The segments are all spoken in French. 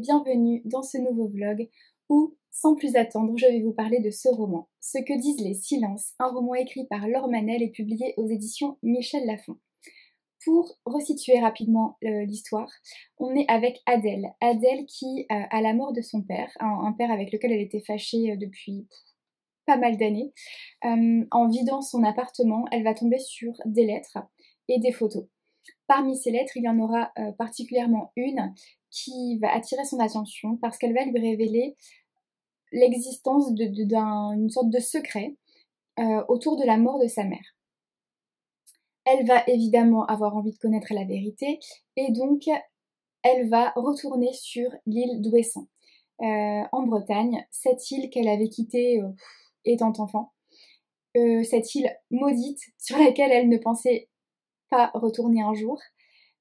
bienvenue dans ce nouveau vlog où, sans plus attendre, je vais vous parler de ce roman. Ce que disent les silences, un roman écrit par Laure Manel et publié aux éditions Michel Lafon. Pour resituer rapidement l'histoire, on est avec Adèle. Adèle qui, à la mort de son père, un père avec lequel elle était fâchée depuis pas mal d'années, en vidant son appartement, elle va tomber sur des lettres et des photos. Parmi ces lettres, il y en aura particulièrement une qui va attirer son attention parce qu'elle va lui révéler l'existence d'une sorte de secret autour de la mort de sa mère. Elle va évidemment avoir envie de connaître la vérité et donc elle va retourner sur l'île d'Ouessant, en Bretagne, cette île qu'elle avait quittée étant enfant, cette île maudite sur laquelle elle ne pensait pas retourner un jour.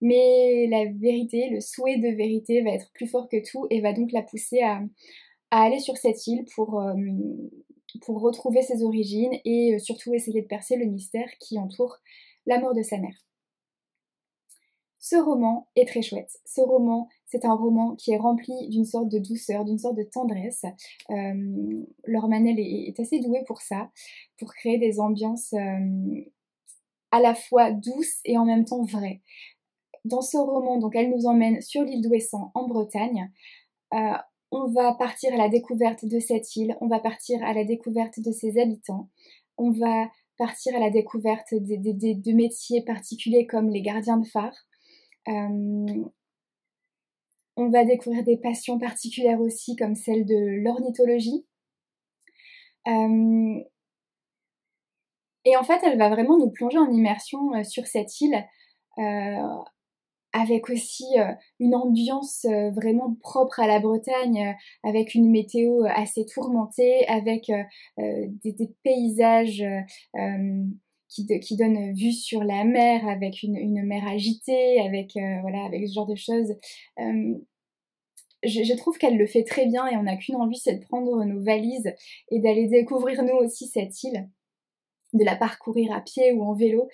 Mais la vérité, le souhait de vérité va être plus fort que tout et va donc la pousser à aller sur cette île pour retrouver ses origines et surtout essayer de percer le mystère qui entoure la mort de sa mère. Ce roman est très chouette. Ce roman, c'est un roman qui est rempli d'une sorte de douceur, d'une sorte de tendresse. Laure Manel est assez douée pour ça, pour créer des ambiances à la fois douces et en même temps vraies. Dans ce roman, donc, elle nous emmène sur l'île d'Ouessant en Bretagne. On va partir à la découverte de cette île, on va partir à la découverte de ses habitants, on va partir à la découverte de métiers particuliers comme les gardiens de phare. On va découvrir des passions particulières aussi comme celle de l'ornithologie. Et en fait, elle va vraiment nous plonger en immersion sur cette île, avec aussi une ambiance vraiment propre à la Bretagne, avec une météo assez tourmentée, avec des paysages qui donnent vue sur la mer, avec une mer agitée, avec voilà, avec ce genre de choses. Je trouve qu'elle le fait très bien et on n'a qu'une envie, c'est de prendre nos valises et d'aller découvrir nous aussi cette île, de la parcourir à pied ou en vélo.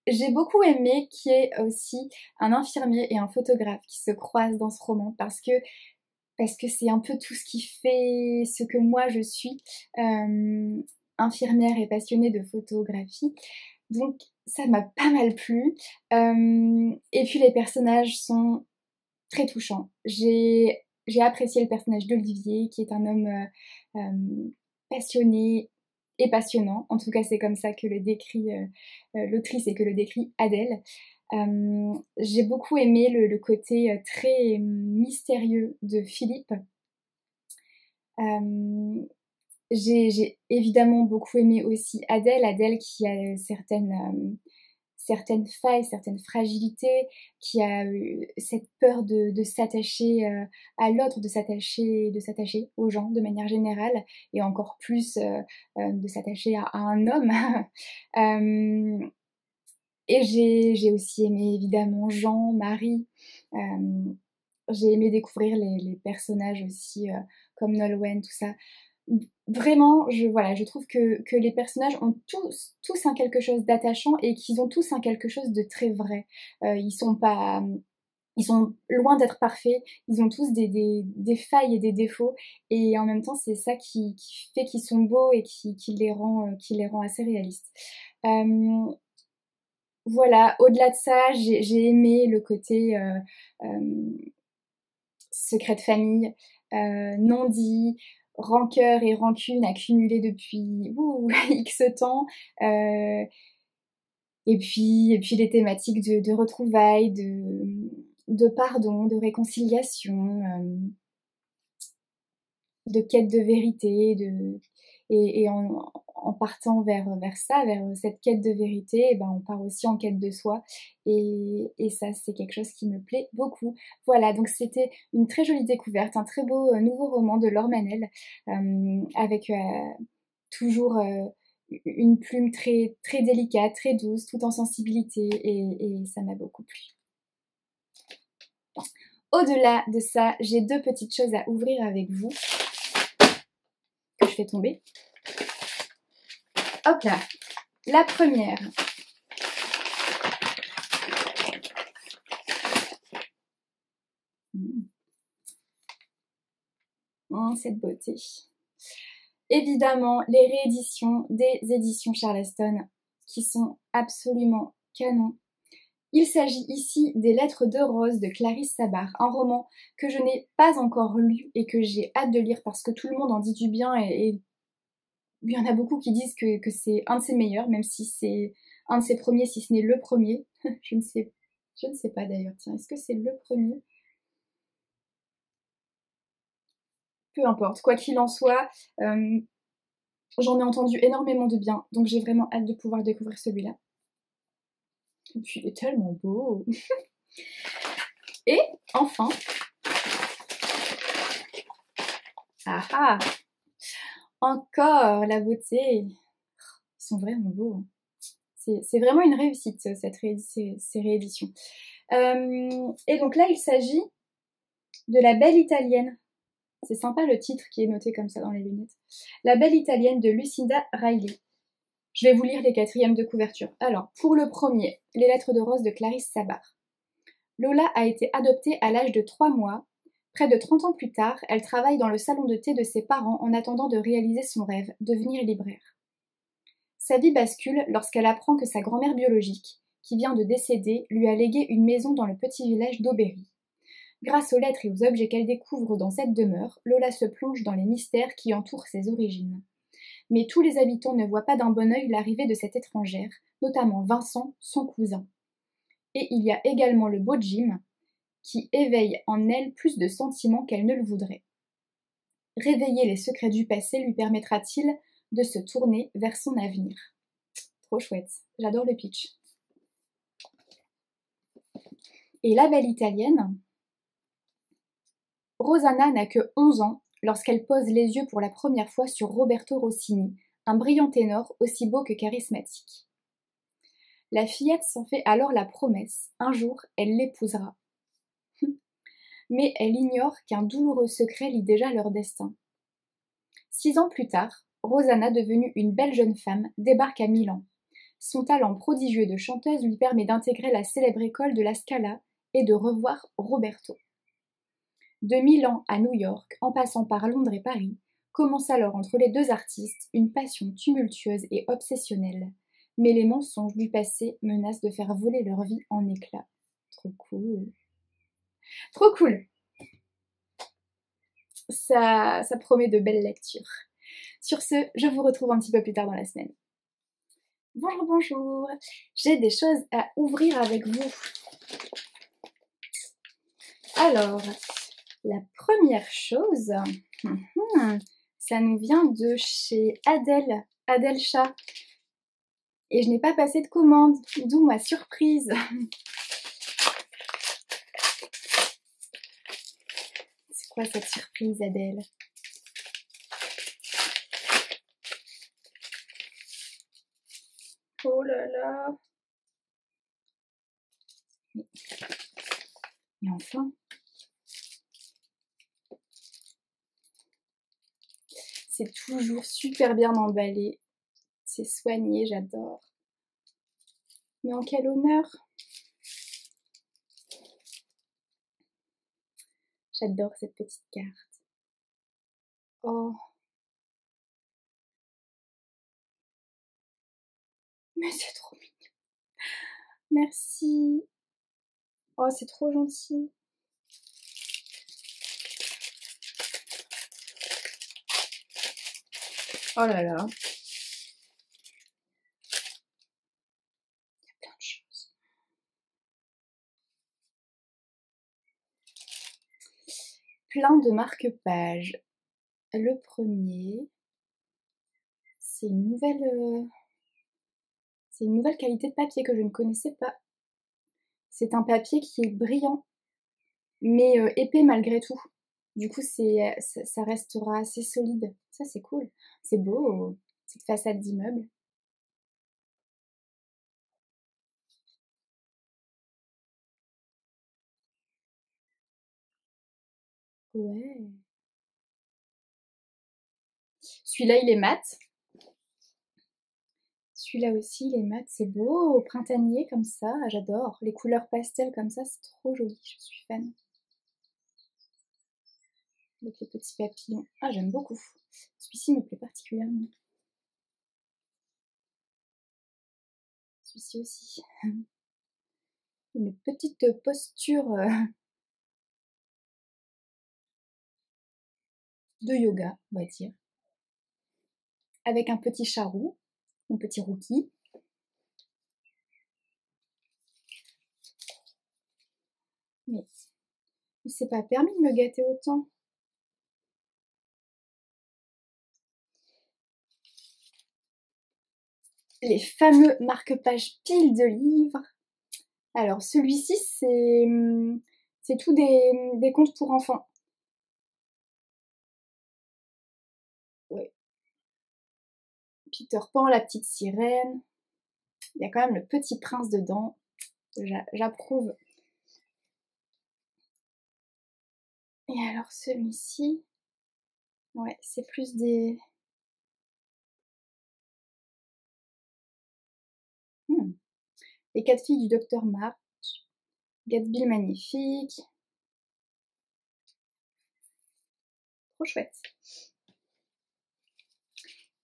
J'ai beaucoup aimé qu'il y ait aussi un infirmier et un photographe qui se croisent dans ce roman parce que c'est un peu tout ce qui fait ce que moi je suis, infirmière et passionnée de photographie. Donc ça m'a pas mal plu. Et puis les personnages sont très touchants. J'ai apprécié le personnage d'Olivier qui est un homme passionné et passionnant. En tout cas, c'est comme ça que le décrit l'autrice et que le décrit Adèle. J'ai beaucoup aimé le côté très mystérieux de Philippe. J'ai évidemment beaucoup aimé aussi Adèle qui a certaines failles, certaines fragilités, qui a cette peur de s'attacher à l'autre, de s'attacher aux gens de manière générale, et encore plus de s'attacher à un homme. Et j'ai aussi aimé évidemment Jean, Marie. J'ai aimé découvrir les personnages aussi, comme Nolwenn, tout ça. Vraiment, je trouve que les personnages ont tous un quelque chose d'attachant et qu'ils ont tous un quelque chose de très vrai. Ils sont loin d'être parfaits, ils ont tous des failles et des défauts, et en même temps c'est ça qui fait qu'ils sont beaux et qui les rend assez réalistes. Voilà, au-delà de ça, j'ai aimé le côté secret de famille, non dit, rancœur et rancune accumulées depuis X temps, et puis les thématiques de retrouvailles, de pardon, de réconciliation, de quête de vérité, et en partant vers ça, vers cette quête de vérité, et ben on part aussi en quête de soi, et ça c'est quelque chose qui me plaît beaucoup. Voilà, donc c'était une très jolie découverte, un très beau nouveau roman de Laure Manel, avec toujours une plume très, très délicate, très douce, tout en sensibilité, et ça m'a beaucoup plu. Au-delà de ça, j'ai deux petites choses à ouvrir avec vous, que je fais tomber. Hop là, la première. Cette beauté. Évidemment, les rééditions des éditions Charleston qui sont absolument canons. Il s'agit ici des Lettres de Rose de Clarisse Sabart, un roman que je n'ai pas encore lu et que j'ai hâte de lire parce que tout le monde en dit du bien et il y en a beaucoup qui disent que c'est un de ses meilleurs, même si c'est un de ses premiers, si ce n'est le premier. Je ne sais pas d'ailleurs, tiens, est-ce que c'est le premier? Peu importe, quoi qu'il en soit, j'en ai entendu énormément de bien, donc j'ai vraiment hâte de pouvoir découvrir celui-là. Et puis il est tellement beau. Et enfin, encore la beauté. Ils sont vraiment beaux. C'est vraiment une réussite, ces rééditions. Et donc là, il s'agit de La Belle Italienne. C'est sympa le titre qui est noté comme ça dans les lunettes. La Belle Italienne de Lucinda Riley. Je vais vous lire les quatrièmes de couverture. Alors, pour le premier, Les Lettres de Rose de Clarisse Sabart. Lola a été adoptée à l'âge de 3 mois. Près de 30 ans plus tard, elle travaille dans le salon de thé de ses parents en attendant de réaliser son rêve, devenir libraire. Sa vie bascule lorsqu'elle apprend que sa grand-mère biologique, qui vient de décéder, lui a légué une maison dans le petit village d'Aubéry. Grâce aux lettres et aux objets qu'elle découvre dans cette demeure, Lola se plonge dans les mystères qui entourent ses origines. Mais tous les habitants ne voient pas d'un bon œil l'arrivée de cette étrangère, notamment Vincent, son cousin. Et il y a également le beau Jim, qui éveille en elle plus de sentiments qu'elle ne le voudrait. Réveiller les secrets du passé lui permettra-t-il de se tourner vers son avenir? Trop chouette, j'adore le pitch. Et La Belle Italienne, Rosanna n'a que 11 ans lorsqu'elle pose les yeux pour la première fois sur Roberto Rossini, un brillant ténor aussi beau que charismatique. La fillette s'en fait alors la promesse, un jour elle l'épousera. Mais elle ignore qu'un douloureux secret lie déjà leur destin. 6 ans plus tard, Rosanna, devenue une belle jeune femme, débarque à Milan. Son talent prodigieux de chanteuse lui permet d'intégrer la célèbre école de la Scala et de revoir Roberto. De Milan à New York, en passant par Londres et Paris, commence alors entre les deux artistes une passion tumultueuse et obsessionnelle. Mais les mensonges du passé menacent de faire voler leur vie en éclats. Trop cool. Trop cool. Ça promet de belles lectures. Sur ce, je vous retrouve un petit peu plus tard dans la semaine. Bonjour, bonjour. J'ai des choses à ouvrir avec vous. Alors, la première chose, ça nous vient de chez Adèle Chat. Et je n'ai pas passé de commande, d'où ma surprise. C'est quoi cette surprise, Adèle? Oh là là. Et enfin, c'est toujours super bien emballé. C'est soigné, j'adore. Mais en quel honneur! J'adore cette petite carte. Oh! Mais c'est trop mignon! Merci! Oh, c'est trop gentil! Oh là là! Il y a plein de choses. Plein de marque-pages. Le premier, c'est une nouvelle qualité de papier que je ne connaissais pas. C'est un papier qui est brillant, mais épais malgré tout. Du coup, ça restera assez solide. Ça, c'est cool. C'est beau, cette façade d'immeuble. Ouais. Celui-là, il est mat. Celui-là aussi, il est mat. C'est beau, printanier comme ça. J'adore. Les couleurs pastel comme ça, c'est trop joli. Je suis fan. avec les petits papillons. Ah, j'aime beaucoup. Celui-ci me plaît particulièrement. Celui-ci aussi. Une petite posture de yoga, on va dire. Avec un petit charou, mon petit rookie. Mais c'est pas permis de me gâter autant. Les fameux marque-pages piles de livres. Alors celui-ci, c'est tout des contes pour enfants. Ouais. Peter Pan, la petite sirène. Il y a quand même le petit prince dedans. J'approuve. Et alors celui-ci, ouais, c'est plus des... Les 4 filles du docteur March, Gatsby le magnifique. Trop chouette.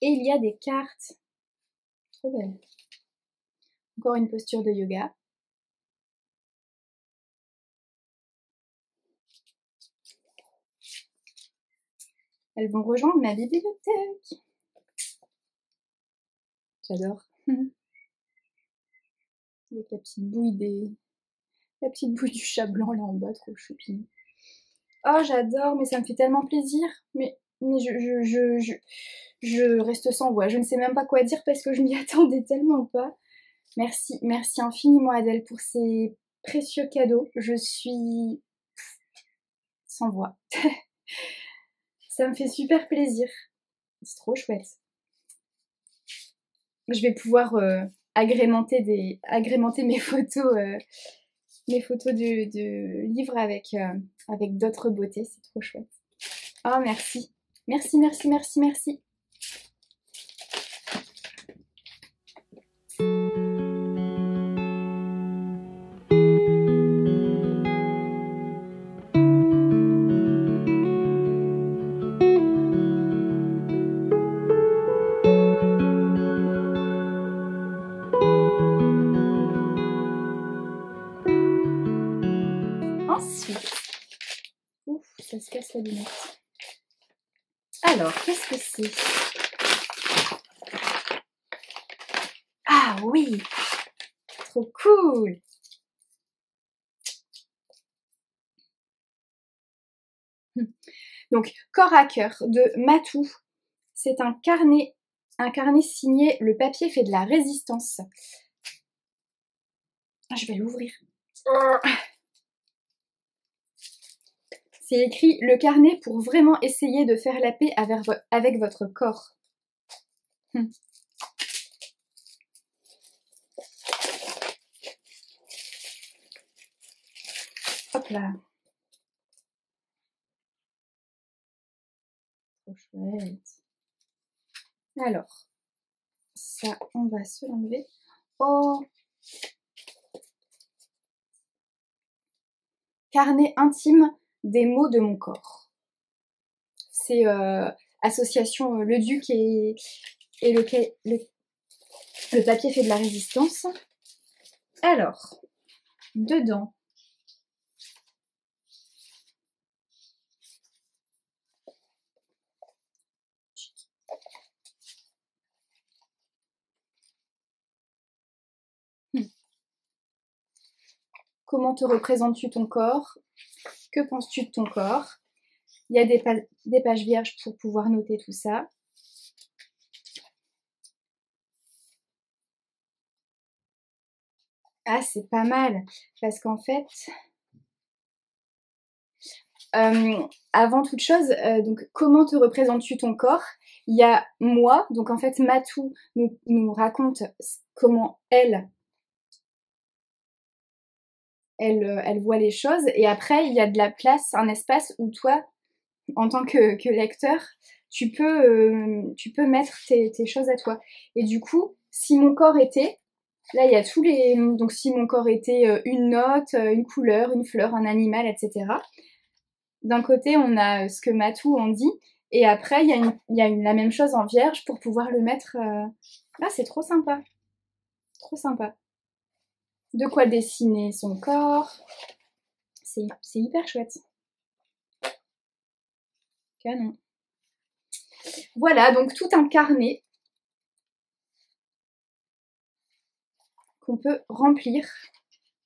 Et il y a des cartes. Trop belles. Encore une posture de yoga. Elles vont rejoindre ma bibliothèque. J'adore. Avec la petite bouille du chat blanc là en bas, trop choupi. Oh, j'adore, mais ça me fait tellement plaisir. Mais je reste sans voix. Je ne sais même pas quoi dire parce que je m'y attendais tellement pas. Merci, merci infiniment Adèle pour ces précieux cadeaux. Je suis sans voix. Ça me fait super plaisir. C'est trop chouette. Je vais pouvoir agrémenter mes photos de livres avec d'autres beautés. C'est trop chouette. Oh, merci. Merci, merci, merci, merci. Ensuite, ouf, ça se casse la lunette. Alors, qu'est-ce que c'est? Ah oui, trop cool. Donc, Corps à cœur de Matou. C'est un carnet signé Le papier fait de la résistance. Ah, je vais l'ouvrir. C'est écrit le carnet pour vraiment essayer de faire la paix avec votre corps. Hop là. Trop chouette. Alors, ça, on va se l'enlever. Oh! Carnet intime des mots de mon corps. C'est association Le Duc et le papier fait de la résistance. Alors, dedans, comment te représentes-tu ton corps? Que penses-tu de ton corps? Il y a des pages vierges pour pouvoir noter tout ça. Ah, c'est pas mal, parce qu'en fait, avant toute chose, donc comment te représentes-tu ton corps? Il y a moi, donc en fait Matou nous raconte comment elle voit les choses, et après il y a de la place, un espace où toi, en tant que lecteur, tu peux mettre tes choses à toi. Et du coup, si mon corps était, là il y a tous les, donc si mon corps était une note, une couleur, une fleur, un animal, etc. d'un côté, on a ce que Matou en dit, et après, il y a la même chose en vierge pour pouvoir le mettre... Ah, c'est trop sympa. Trop sympa. De quoi dessiner son corps. C'est hyper chouette. Canon. Voilà, donc tout un carnet qu'on peut remplir.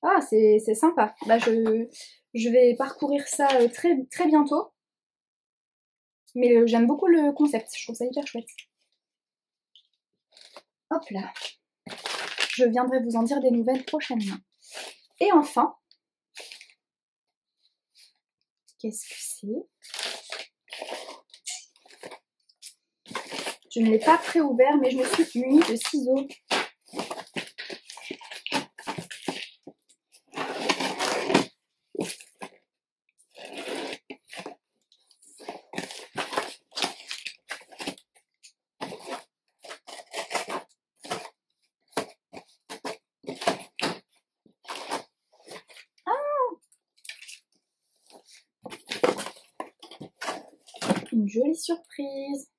Ah, c'est sympa. Bah, je vais parcourir ça très, très bientôt. Mais j'aime beaucoup le concept, je trouve ça hyper chouette. Hop là. Je viendrai vous en dire des nouvelles prochainement. Et enfin, qu'est-ce que c'est? Je ne l'ai pas préouvert, mais je me suis munie de ciseaux. Une jolie surprise.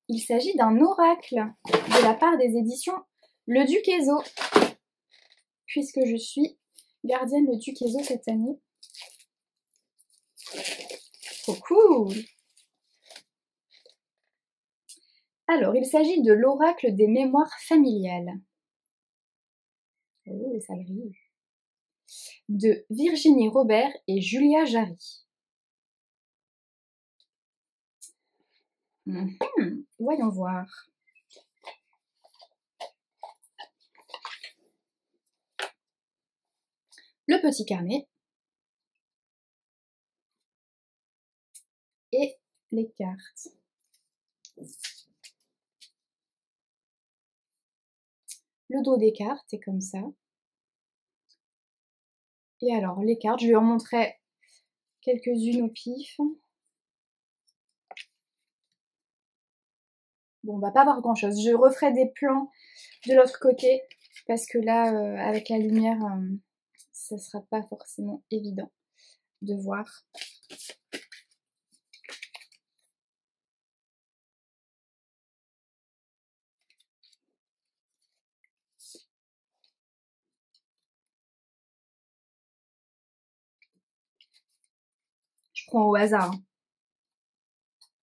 Il s'agit d'un oracle de la part des éditions Le Duquesneau, puisque je suis gardienne Le Duquesneau cette année. Trop cool! Alors, il s'agit de l'oracle des mémoires familiales. Oh, ça brille. De Virginie Robert et Julia Jarry. Voyons voir. Le petit carnet. Et les cartes. Le dos des cartes est comme ça. Et alors, les cartes, je lui en montrerai quelques-unes au pif. Bon, on va pas voir grand-chose. Je referai des plans de l'autre côté, parce que là, avec la lumière, ça sera pas forcément évident de voir. Je prends au hasard. Hein.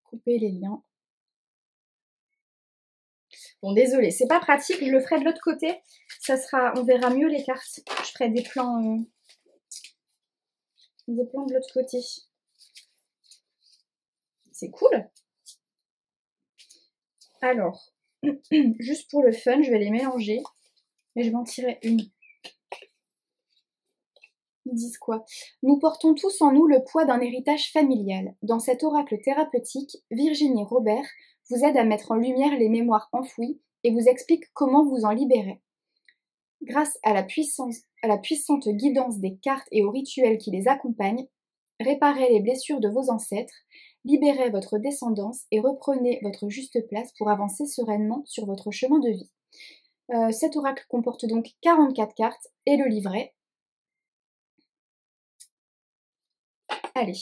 Couper les liens. Bon, désolé, c'est pas pratique, je le ferai de l'autre côté. Ça sera, on verra mieux les cartes. Je ferai des plans de l'autre côté. C'est cool. Alors, juste pour le fun, je vais les mélanger. Et je vais en tirer une. Ils disent quoi? Nous portons tous en nous le poids d'un héritage familial. Dans cet oracle thérapeutique, Virginie Robert vous aide à mettre en lumière les mémoires enfouies et vous explique comment vous en libérer. Grâce à la puissante guidance des cartes et aux rituels qui les accompagnent, réparez les blessures de vos ancêtres, libérez votre descendance et reprenez votre juste place pour avancer sereinement sur votre chemin de vie. Cet oracle comporte donc 44 cartes et le livret. Allez,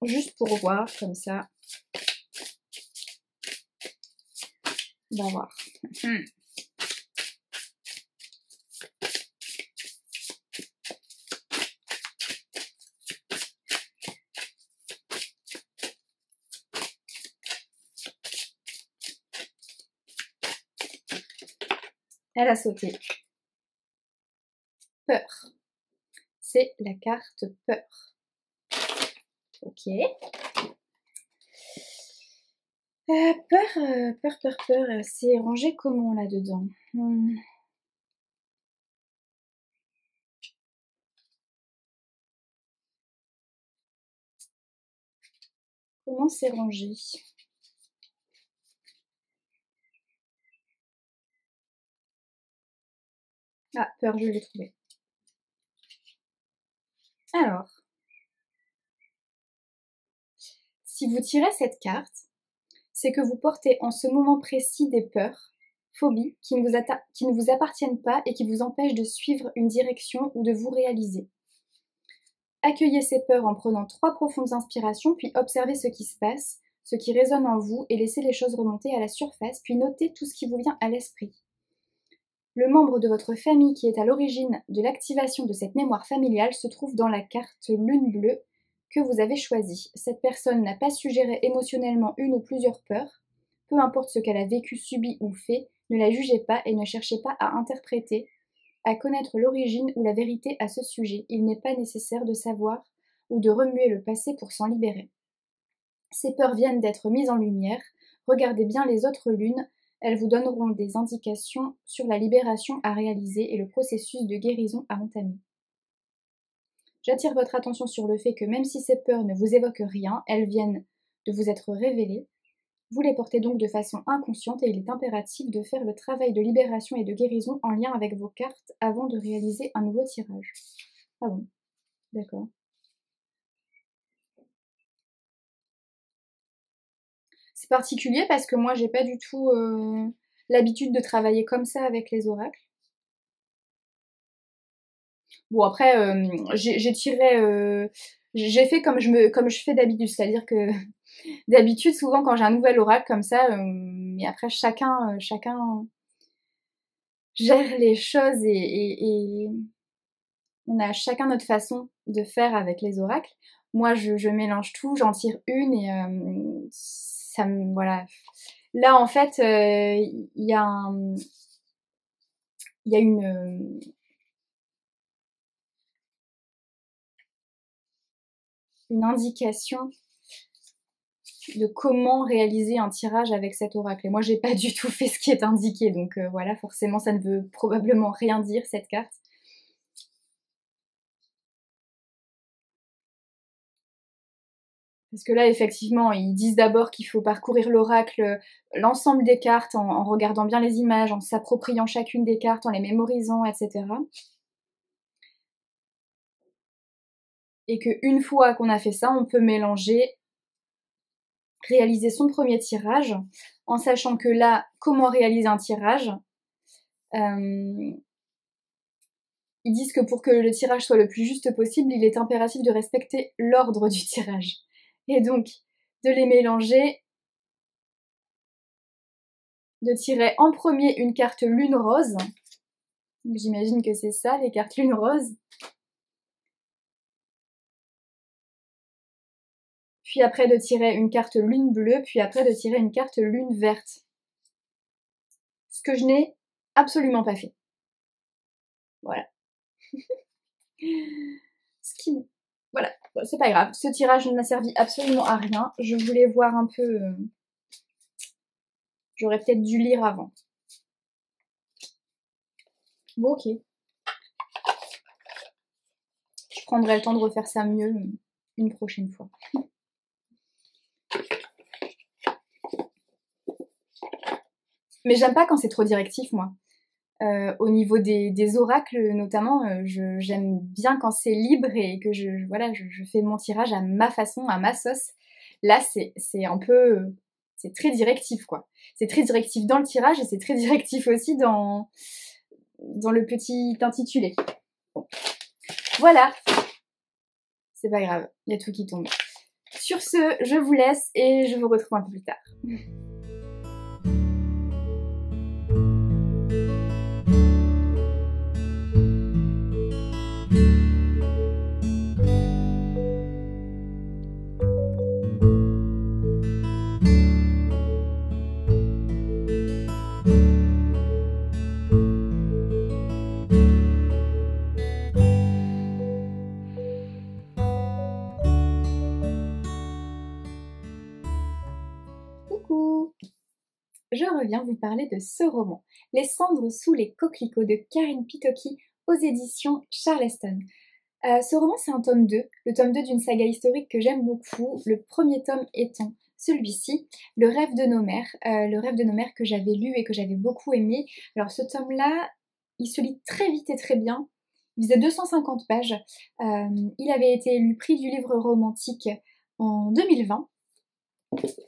juste pour voir comme ça. On va voir. Elle a sauté. Peur. C'est la carte peur. Ok. Peur. C'est rangé comment là-dedans? Comment c'est rangé? Ah, peur, je l'ai trouvé. Alors, si vous tirez cette carte, c'est que vous portez en ce moment précis des peurs, phobies, qui ne vous appartiennent pas et qui vous empêchent de suivre une direction ou de vous réaliser. Accueillez ces peurs en prenant 3 profondes inspirations, puis observez ce qui se passe, ce qui résonne en vous, et laissez les choses remonter à la surface, puis notez tout ce qui vous vient à l'esprit. Le membre de votre famille qui est à l'origine de l'activation de cette mémoire familiale se trouve dans la carte lune bleue que vous avez choisie. Cette personne n'a pas suggéré émotionnellement une ou plusieurs peurs. Peu importe ce qu'elle a vécu, subi ou fait, ne la jugez pas et ne cherchez pas à interpréter, à connaître l'origine ou la vérité à ce sujet. Il n'est pas nécessaire de savoir ou de remuer le passé pour s'en libérer. Ces peurs viennent d'être mises en lumière. Regardez bien les autres lunes. Elles vous donneront des indications sur la libération à réaliser et le processus de guérison à entamer. J'attire votre attention sur le fait que même si ces peurs ne vous évoquent rien, elles viennent de vous être révélées. Vous les portez donc de façon inconsciente et il est impératif de faire le travail de libération et de guérison en lien avec vos cartes avant de réaliser un nouveau tirage. Ah bon, d'accord. C'est particulier parce que moi j'ai pas du tout l'habitude de travailler comme ça avec les oracles. Bon après j'ai tiré j'ai fait comme je fais d'habitude, c'est-à-dire que d'habitude souvent quand j'ai un nouvel oracle comme ça, mais après chacun gère les choses et on a chacun notre façon de faire avec les oracles. Moi je mélange tout, j'en tire une et ça me voilà. Là en fait il y a une indication de comment réaliser un tirage avec cet oracle. Et moi, j'ai pas du tout fait ce qui est indiqué, donc voilà, forcément, ça ne veut probablement rien dire, cette carte. Parce que là, effectivement, ils disent d'abord qu'il faut parcourir l'oracle, l'ensemble des cartes, en regardant bien les images, en s'appropriant chacune des cartes, en les mémorisant, etc. Et qu'une fois qu'on a fait ça, on peut mélanger, réaliser son premier tirage, en sachant que là, comment réaliser un tirage ils disent que pour que le tirage soit le plus juste possible, il est impératif de respecter l'ordre du tirage. Et donc, de les mélanger, de tirer en premier une carte lune rose. J'imagine que c'est ça, les cartes lune rose. Puis après de tirer une carte lune bleue, puis après de tirer une carte lune verte. Ce que je n'ai absolument pas fait. Voilà. Voilà, c'est pas grave. Ce tirage n'a servi absolument à rien. Je voulais voir un peu... J'aurais peut-être dû lire avant. Bon, ok. Je prendrai le temps de refaire ça mieux une prochaine fois. Mais j'aime pas quand c'est trop directif, moi. Au niveau des oracles, notamment, j'aime bien quand c'est libre et que je fais mon tirage à ma façon, à ma sauce. Là, c'est un peu... c'est très directif, quoi. C'est très directif dans le tirage et c'est très directif aussi dans le petit intitulé. Bon. Voilà. C'est pas grave, il y a tout qui tombe. Sur ce, je vous laisse et je vous retrouve un peu plus tard. Coucou! Je reviens vous parler de ce roman, Les cendres sous les coquelicots de Karen Pitoki aux éditions Charleston. Ce roman, c'est un tome 2, le tome 2 d'une saga historique que j'aime beaucoup, le premier tome étant celui-ci, Le rêve de nos mères, que j'avais lu et que j'avais beaucoup aimé. Alors ce tome-là, il se lit très vite et très bien, il faisait 250 pages, il avait été élu prix du livre romantique en 2020.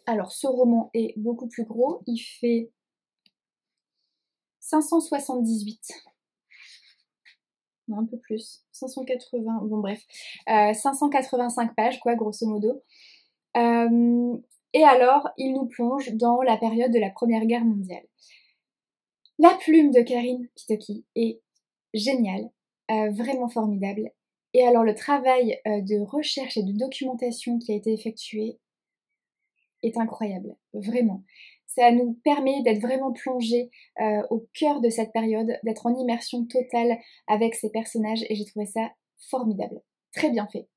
Alors ce roman est beaucoup plus gros, il fait 578 non, un peu plus, 580, bon bref, 585 pages quoi, grosso modo. Et alors, il nous plonge dans la période de la Première Guerre mondiale. La plume de Karin Pitoki est géniale, vraiment formidable. Et alors le travail de recherche et de documentation qui a été effectué est incroyable, vraiment. Ça nous permet d'être vraiment plongé au cœur de cette période, d'être en immersion totale avec ces personnages et j'ai trouvé ça formidable, très bien fait.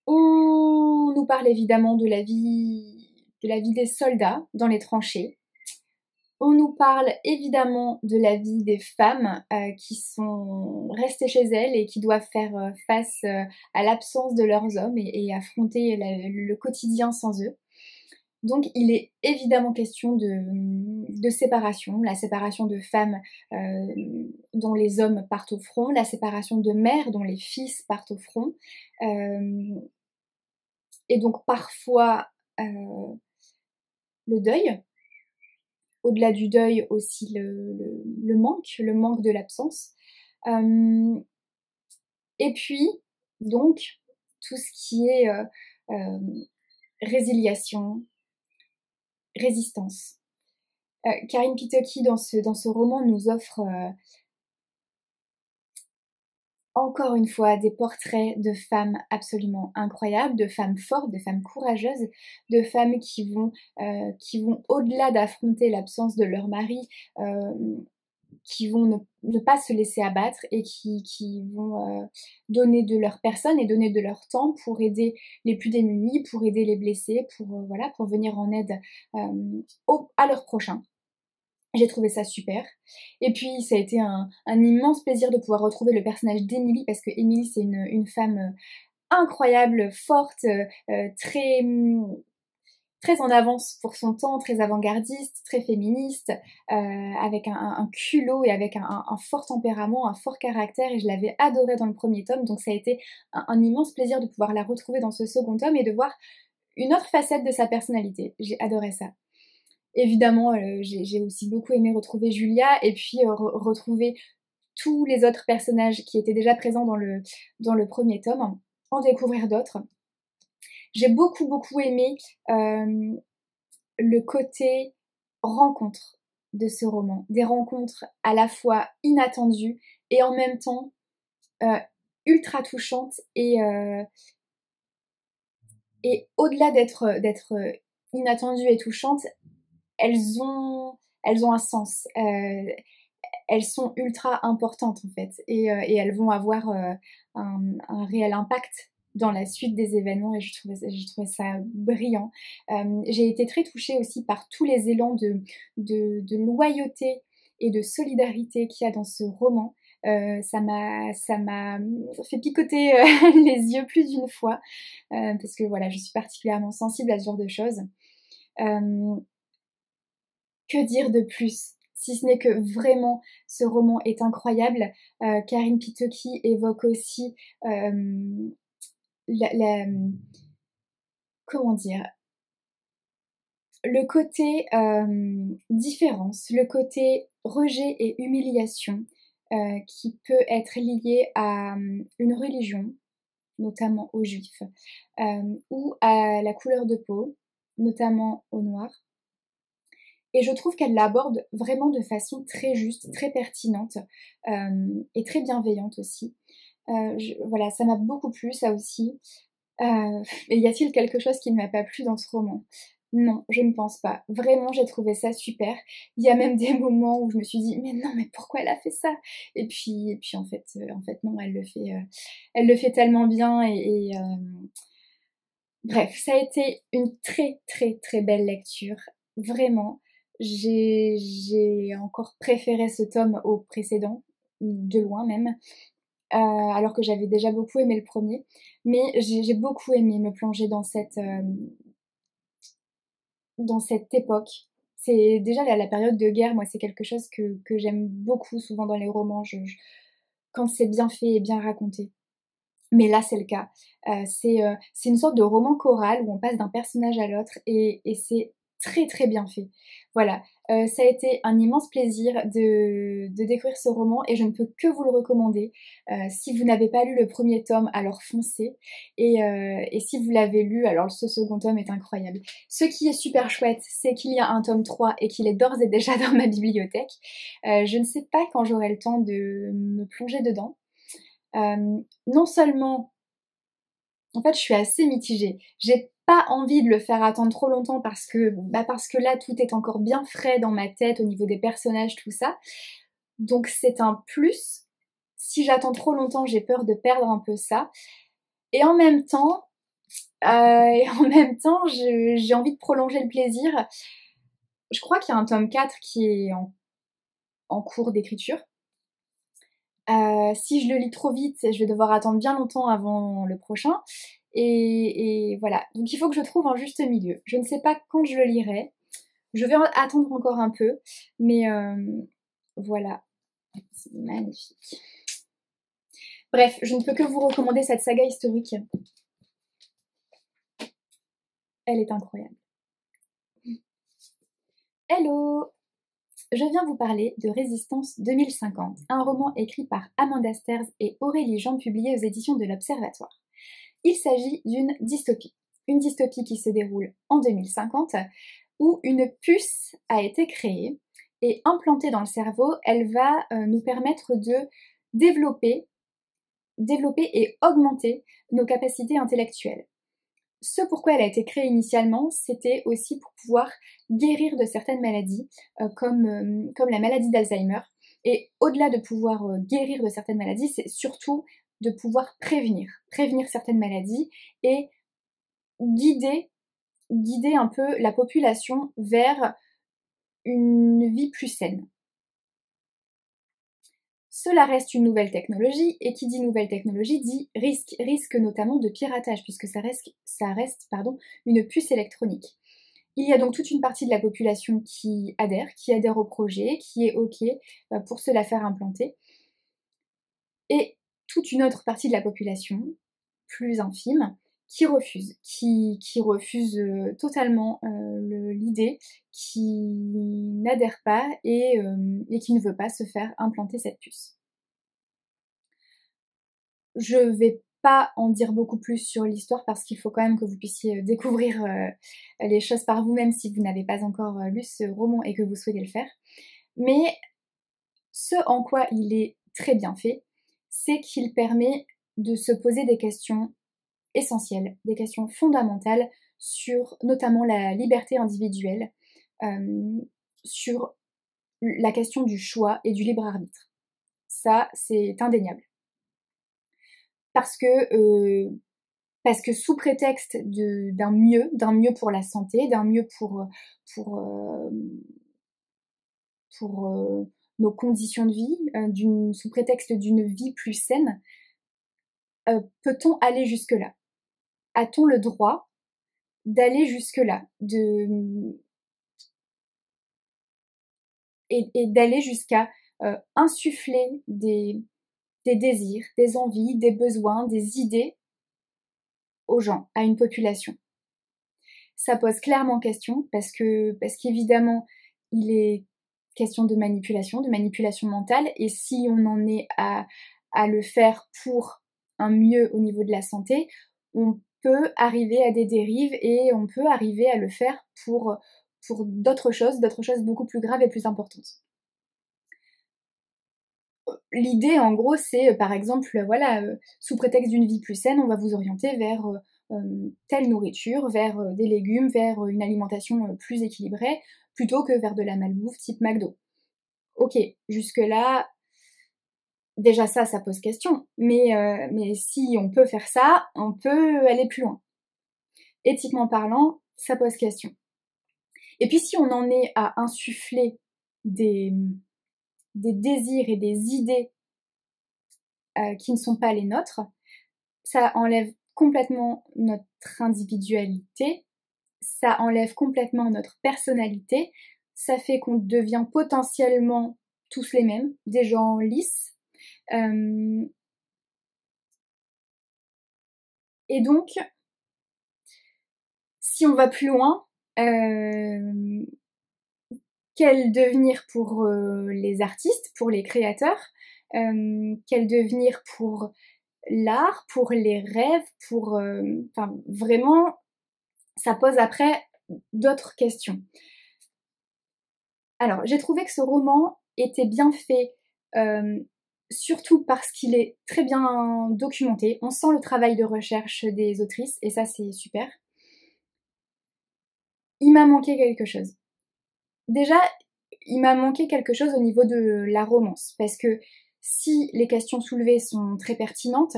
On nous parle évidemment de la vie des soldats dans les tranchées. On nous parle évidemment de la vie des femmes qui sont restées chez elles et qui doivent faire face à l'absence de leurs hommes et affronter le quotidien sans eux. Donc il est évidemment question de séparation, la séparation de femmes dont les hommes partent au front, la séparation de mères dont les fils partent au front. Et donc parfois le deuil, au-delà du deuil aussi le manque de l'absence. Et puis donc tout ce qui est résiliation, résistance. Karin Pitoki dans ce roman nous offre encore une fois des portraits de femmes absolument incroyables, de femmes fortes, de femmes courageuses, de femmes qui vont au-delà d'affronter l'absence de leur mari, qui vont ne pas se laisser abattre et qui vont donner de leur personne et donner de leur temps pour aider les plus démunis, pour aider les blessés, pour venir en aide à leurs prochains. J'ai trouvé ça super. Et puis, ça a été un immense plaisir de pouvoir retrouver le personnage d'Emily, parce que Emily, c'est une femme incroyable, forte, très en avance pour son temps, très avant-gardiste, très féministe, avec un culot et avec un fort tempérament, un fort caractère, et je l'avais adorée dans le premier tome, donc ça a été un immense plaisir de pouvoir la retrouver dans ce second tome et de voir une autre facette de sa personnalité. J'ai adoré ça. Évidemment, j'ai aussi beaucoup aimé retrouver Julia et puis retrouver tous les autres personnages qui étaient déjà présents dans le premier tome, en découvrir d'autres. J'ai beaucoup aimé le côté rencontre de ce roman. Des rencontres à la fois inattendues et en même temps ultra touchantes et au-delà d'être inattendues et touchantes, elles ont un sens. Elles sont ultra importantes en fait et elles vont avoir un réel impact dans la suite des événements et je trouvais ça brillant. J'ai été très touchée aussi par tous les élans de loyauté et de solidarité qu'il y a dans ce roman. Ça m'a fait picoter les yeux plus d'une fois parce que voilà, je suis particulièrement sensible à ce genre de choses. Que dire de plus, si ce n'est que vraiment ce roman est incroyable. Karin Pitoki évoque aussi comment dire, le côté différence, le côté rejet et humiliation qui peut être lié à une religion, notamment aux juifs, ou à la couleur de peau, notamment aux noirs. Et je trouve qu'elle l'aborde vraiment de façon très juste, très pertinente et très bienveillante aussi. Voilà, ça m'a beaucoup plu, ça aussi. Et y a-t-il quelque chose qui ne m'a pas plu dans ce roman? Non, je ne pense pas. Vraiment, j'ai trouvé ça super. Il y a même des moments où je me suis dit, mais non, mais pourquoi elle a fait ça? Et puis en fait non, elle le fait tellement bien bref, ça a été une très belle lecture, vraiment. J'ai encore préféré ce tome au précédent, de loin même, alors que j'avais déjà beaucoup aimé le premier. Mais j'ai beaucoup aimé me plonger dans cette époque. C'est déjà la période de guerre, moi c'est quelque chose que j'aime beaucoup souvent dans les romans, quand c'est bien fait et bien raconté. Mais là, c'est le cas. C'est une sorte de roman choral où on passe d'un personnage à l'autre et c'est très très bien fait. Voilà, ça a été un immense plaisir de découvrir ce roman et je ne peux que vous le recommander. Si vous n'avez pas lu le premier tome, alors foncez. Et si vous l'avez lu, alors ce second tome est incroyable. Ce qui est super chouette, c'est qu'il y a un tome 3 et qu'il est d'ores et déjà dans ma bibliothèque. Je ne sais pas quand j'aurai le temps de me plonger dedans. Non seulement, en fait, je suis assez mitigée. J'ai pas envie de le faire attendre trop longtemps parce que là, tout est encore bien frais dans ma tête au niveau des personnages, tout ça. Donc c'est un plus. Si j'attends trop longtemps, j'ai peur de perdre un peu ça. Et en même temps, j'ai envie de prolonger le plaisir. Je crois qu'il y a un tome 4 qui est en cours d'écriture. Si je le lis trop vite, je vais devoir attendre bien longtemps avant le prochain. Et voilà. Donc il faut que je trouve un juste milieu. Je ne sais pas quand je le lirai. Je vais attendre encore un peu. Mais voilà. C'est magnifique. Bref, je ne peux que vous recommander cette saga historique. Elle est incroyable. Hello! Je viens vous parler de Résistance 2050, un roman écrit par Amanda Sterz et Aurélie Jean publié aux éditions de l'Observatoire. Il s'agit d'une dystopie qui se déroule en 2050, où une puce a été créée et implantée dans le cerveau, elle va nous permettre de développer et augmenter nos capacités intellectuelles. Ce pourquoi elle a été créée initialement, c'était aussi pour pouvoir guérir de certaines maladies, comme la maladie d'Alzheimer. Et au-delà de pouvoir guérir de certaines maladies, c'est surtout de pouvoir prévenir certaines maladies et guider un peu la population vers une vie plus saine. Cela reste une nouvelle technologie, et qui dit nouvelle technologie dit risque notamment de piratage, puisque ça reste une puce électronique. Il y a donc toute une partie de la population qui adhère au projet, qui est OK pour se la faire implanter, et toute une autre partie de la population, plus infime, qui refuse totalement l'idée, qui n'adhère pas et qui ne veut pas se faire implanter cette puce. Je vais pas en dire beaucoup plus sur l'histoire parce qu'il faut quand même que vous puissiez découvrir les choses par vous-même si vous n'avez pas encore lu ce roman et que vous souhaitez le faire. Mais ce en quoi il est très bien fait, c'est qu'il permet de se poser des questions essentielles, des questions fondamentales sur notamment la liberté individuelle, sur la question du choix et du libre arbitre. Ça, c'est indéniable. Parce que sous prétexte d'un mieux pour la santé, d'un mieux pour nos conditions de vie, sous prétexte d'une vie plus saine, peut-on aller jusque-là? A-t-on le droit d'aller jusque-là, et d'aller jusqu'à insuffler des désirs, des envies, des besoins, des idées aux gens, à une population? Ça pose clairement question parce qu'évidemment, il est question de manipulation mentale, et si on en est à le faire pour un mieux au niveau de la santé, on peut arriver à des dérives et on peut arriver à le faire pour d'autres choses beaucoup plus graves et plus importantes. L'idée, en gros, c'est par exemple, voilà, sous prétexte d'une vie plus saine, on va vous orienter vers telle nourriture, vers des légumes, vers une alimentation plus équilibrée, plutôt que vers de la malbouffe type McDo. Ok, jusque-là, déjà ça pose question, mais si on peut faire ça, on peut aller plus loin. Éthiquement parlant, ça pose question. Et puis si on en est à insuffler des désirs et des idées qui ne sont pas les nôtres, ça enlève complètement notre individualité, ça enlève complètement notre personnalité, ça fait qu'on devient potentiellement tous les mêmes, des gens lisses. Et donc, si on va plus loin, Quel devenir pour les artistes, pour les créateurs, quel devenir pour l'art, pour les rêves, pour... Enfin, vraiment, ça pose après d'autres questions. Alors, j'ai trouvé que ce roman était bien fait, surtout parce qu'il est très bien documenté. On sent le travail de recherche des autrices, et ça, c'est super. Il m'a manqué quelque chose. Déjà, il m'a manqué quelque chose au niveau de la romance, parce que si les questions soulevées sont très pertinentes,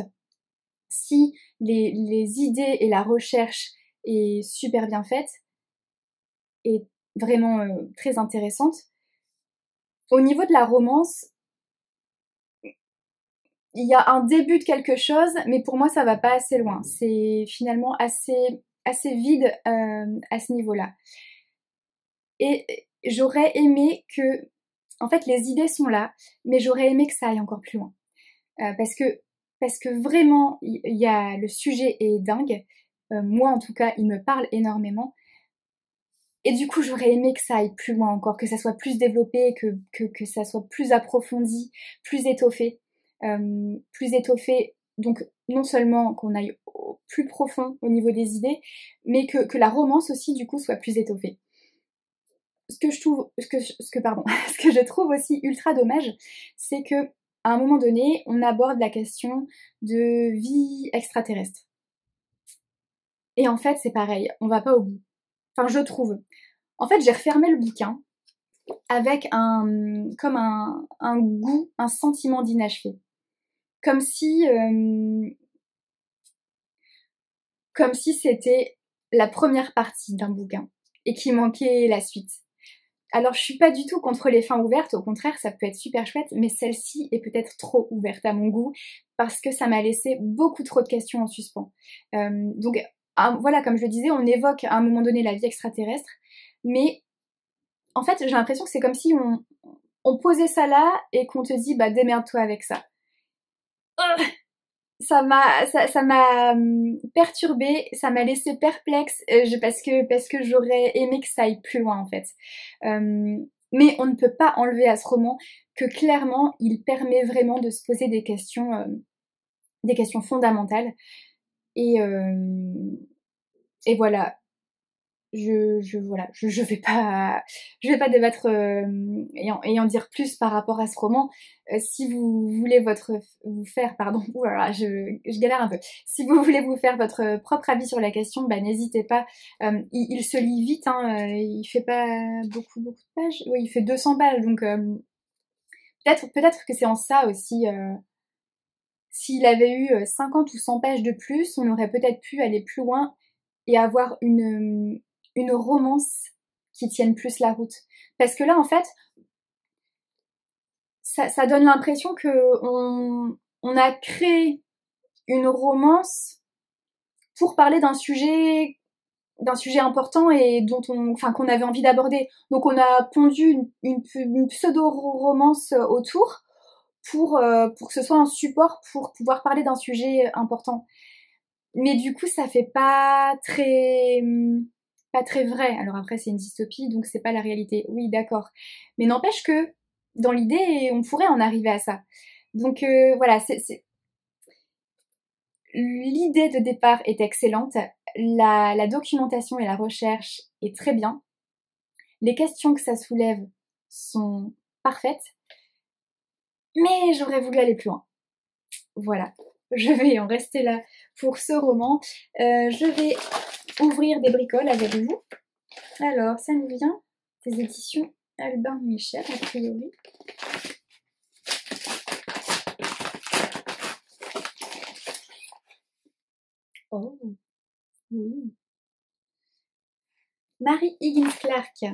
si les idées et la recherche est super bien faite, et vraiment très intéressante, au niveau de la romance, il y a un début de quelque chose, mais pour moi ça va pas assez loin. C'est finalement assez vide à ce niveau-là. Et j'aurais aimé que, en fait, les idées sont là, mais j'aurais aimé que ça aille encore plus loin. Parce que vraiment, il y a le sujet est dingue. Moi, en tout cas, il me parle énormément. Et du coup, j'aurais aimé que ça aille plus loin encore, que ça soit plus développé, que ça soit plus approfondi, plus étoffé. Plus étoffé, donc non seulement qu'on aille plus profond au niveau des idées, mais que la romance aussi, du coup, soit plus étoffée. Ce que je trouve, pardon, ce que je trouve aussi ultra dommage, c'est que à un moment donné, on aborde la question de vie extraterrestre. Et en fait, c'est pareil, on va pas au bout. Enfin, je trouve. En fait, j'ai refermé le bouquin avec comme un goût, un sentiment d'inachevé. Comme si, comme si c'était la première partie d'un bouquin et qu'il manquait la suite. Alors je suis pas du tout contre les fins ouvertes, au contraire ça peut être super chouette, mais celle-ci est peut-être trop ouverte à mon goût parce que ça m'a laissé beaucoup trop de questions en suspens. Donc voilà, comme je le disais, on évoque à un moment donné la vie extraterrestre, mais en fait j'ai l'impression que c'est comme si on posait ça là et qu'on te dit bah démerde-toi avec ça. Ça m'a perturbée, ça m'a laissé perplexe parce que j'aurais aimé que ça aille plus loin en fait. Mais on ne peut pas enlever à ce roman que clairement il permet vraiment de se poser des questions fondamentales et et voilà. Je vais pas débattre et en dire plus par rapport à ce roman. Si vous voulez vous faire, pardon, oulala, je galère un peu. Si vous voulez vous faire votre propre avis sur la question, bah n'hésitez pas. Il se lit vite, hein, il fait pas beaucoup de pages. Oui, il fait 200 pages, donc peut-être que c'est en ça aussi. S'il avait eu 50 ou 100 pages de plus, on aurait peut-être pu aller plus loin et avoir une romance qui tienne plus la route. Parce que là, en fait, ça donne l'impression que on a créé une romance pour parler d'un sujet important et qu'on avait envie d'aborder. Donc on a pondu une pseudo-romance autour pour que ce soit un support pour pouvoir parler d'un sujet important. Mais du coup, ça fait pas très vrai. Alors après, c'est une dystopie, donc c'est pas la réalité. Oui, d'accord. Mais n'empêche que dans l'idée, on pourrait en arriver à ça. Donc voilà, l'idée de départ est excellente. La documentation et la recherche est très bien. Les questions que ça soulève sont parfaites. Mais j'aurais voulu aller plus loin. Voilà. Je vais en rester là pour ce roman. Je vais ouvrir des bricoles avec vous. Alors, ça nous vient des éditions Albin Michel, a priori. Oh, oui. Mary Higgins Clark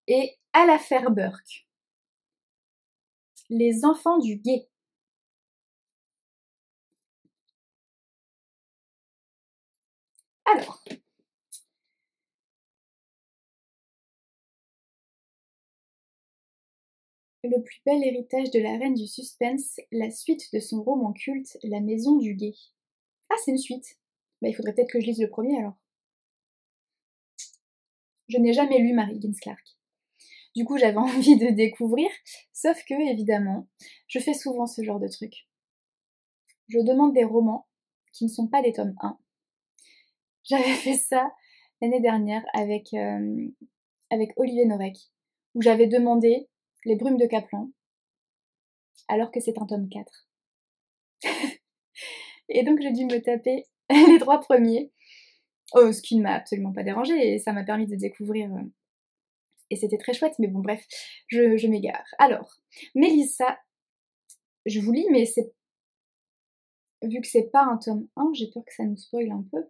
et Ala Fairburk. Les enfants du guet. Alors, le plus bel héritage de la reine du suspense, la suite de son roman culte, La maison du guet. Ah, c'est une suite. Bah, il faudrait peut-être que je lise le premier alors. Je n'ai jamais lu Mary Higgins Clark. Du coup, j'avais envie de découvrir, sauf que, évidemment, je fais souvent ce genre de truc. Je demande des romans qui ne sont pas des tomes 1. J'avais fait ça l'année dernière avec Olivier Norek, où j'avais demandé Les Brumes de Caplan, alors que c'est un tome 4. Et donc j'ai dû me taper les 3 premiers, ce qui ne m'a absolument pas dérangé, et ça m'a permis de découvrir, et c'était très chouette, mais bon bref, je m'égare. Alors, Mélissa, je vous lis, mais c'est... Vu que c'est pas un tome 1, j'ai peur que ça nous spoil un peu.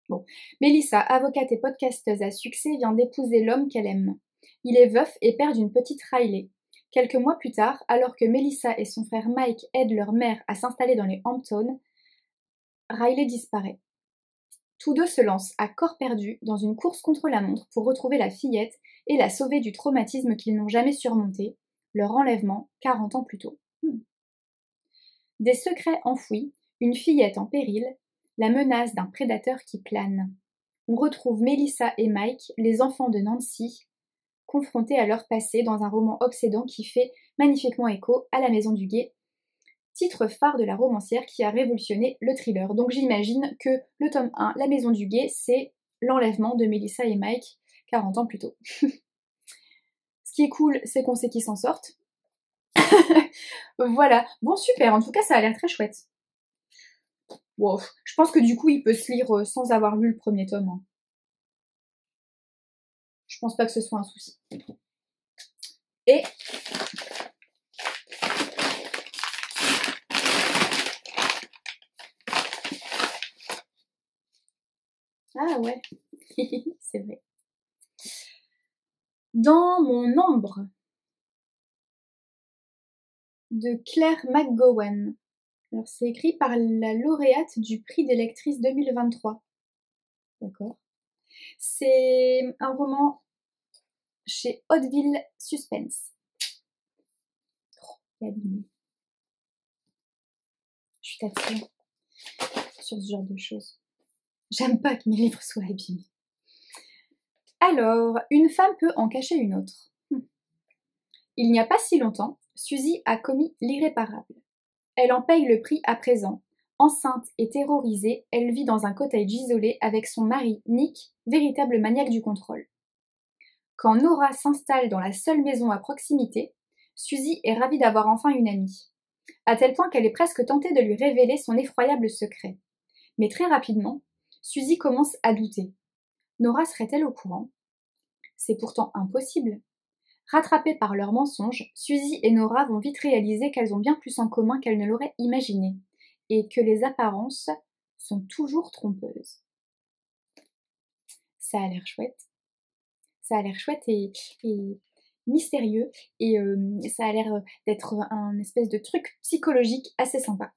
Bon. Mélissa, avocate et podcasteuse à succès, vient d'épouser l'homme qu'elle aime. Il est veuf et père d'une petite Riley. Quelques mois plus tard, alors que Mélissa et son frère Mike aident leur mère à s'installer dans les Hamptons, Riley disparaît. Tous deux se lancent à corps perdu dans une course contre la montre pour retrouver la fillette et la sauver du traumatisme qu'ils n'ont jamais surmonté, leur enlèvement 40 ans plus tôt. Des secrets enfouis, une fillette en péril, la menace d'un prédateur qui plane. On retrouve Mélissa et Mike, les enfants de Nancy, confrontés à leur passé dans un roman obsédant qui fait magnifiquement écho à La Maison du Guet, titre phare de la romancière qui a révolutionné le thriller. Donc j'imagine que le tome 1, La Maison du Guet, c'est l'enlèvement de Mélissa et Mike 40 ans plus tôt. Ce qui est cool, c'est qu'on sait qu'ils s'en sortent. Voilà. Bon, super. En tout cas, ça a l'air très chouette. Wow. Je pense que du coup, il peut se lire sans avoir lu le premier tome. Hein. Je pense pas que ce soit un souci. Et... Ah ouais, c'est vrai. Dans mon ombre, de Claire McGowan. Alors, c'est écrit par la lauréate du prix des lectrices 2023. D'accord. C'est un roman chez Hauteville Suspense. Oh, il est abîmé. Je suis tatillante sur ce genre de choses. J'aime pas que mes livres soient abîmés. Alors, une femme peut en cacher une autre. Il n'y a pas si longtemps, Suzy a commis l'irréparable. Elle en paye le prix à présent. Enceinte et terrorisée, elle vit dans un cottage isolé avec son mari, Nick, véritable maniaque du contrôle. Quand Nora s'installe dans la seule maison à proximité, Suzy est ravie d'avoir enfin une amie, à tel point qu'elle est presque tentée de lui révéler son effroyable secret. Mais très rapidement, Suzy commence à douter. Nora serait-elle au courant ? C'est pourtant impossible. Rattrapées par leurs mensonges, Suzy et Nora vont vite réaliser qu'elles ont bien plus en commun qu'elles ne l'auraient imaginé, et que les apparences sont toujours trompeuses. Ça a l'air chouette. Ça a l'air chouette et mystérieux, et ça a l'air d'être un espèce de truc psychologique assez sympa.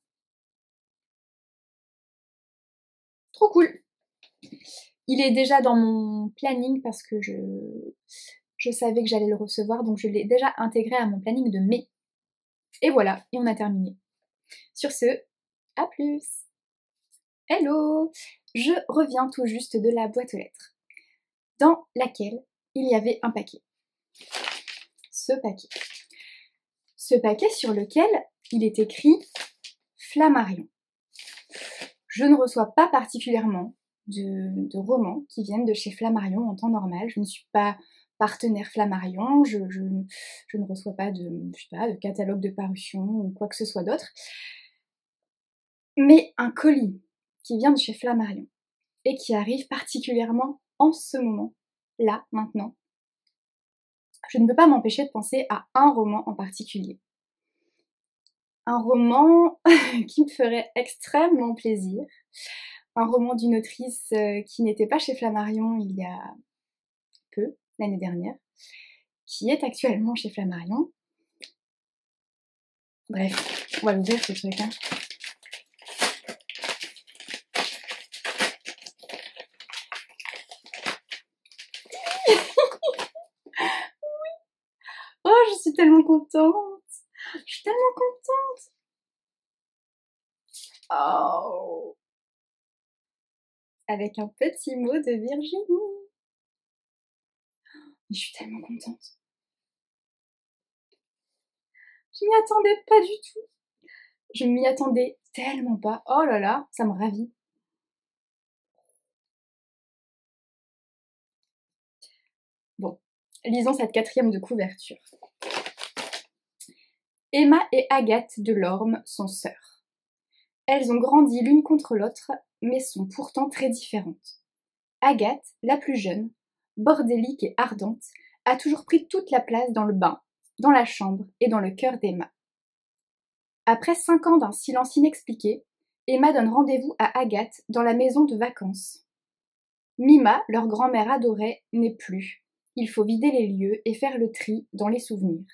Trop cool! Il est déjà dans mon planning parce que je savais que j'allais le recevoir, donc je l'ai déjà intégré à mon planning de mai. Et voilà, et on a terminé. Sur ce, à plus! Hello! Je reviens tout juste de la boîte aux lettres, dans laquelle il y avait un paquet. Ce paquet sur lequel il est écrit Flammarion. Je ne reçois pas particulièrement de romans qui viennent de chez Flammarion en temps normal. Je ne suis pas partenaire Flammarion, je ne reçois pas de catalogue de parution ou quoi que ce soit d'autre. Mais un colis qui vient de chez Flammarion et qui arrive particulièrement en ce moment, là, maintenant, je ne peux pas m'empêcher de penser à un roman en particulier. Un roman qui me ferait extrêmement plaisir. Un roman d'une autrice qui n'était pas chez Flammarion il y a peu, l'année dernière, qui est actuellement chez Flammarion. Bref, on va l'ouvrir ce truc. Hein. Oh, je suis tellement contente! Je suis tellement contente! Oh! avec un petit mot de Virginie. Je suis tellement contente. Je m'y attendais pas du tout. Je m'y attendais tellement pas. Oh là là, ça me ravit. Bon, lisons cette 4e de couverture. Emma et Agathe Delorme sont sœurs. Elles ont grandi l'une contre l'autre, mais sont pourtant très différentes. Agathe, la plus jeune, bordélique et ardente, a toujours pris toute la place dans le bain, dans la chambre et dans le cœur d'Emma. Après 5 ans d'un silence inexpliqué, Emma donne rendez-vous à Agathe dans la maison de vacances. Mima, leur grand-mère adorée, n'est plus. Il faut vider les lieux et faire le tri dans les souvenirs.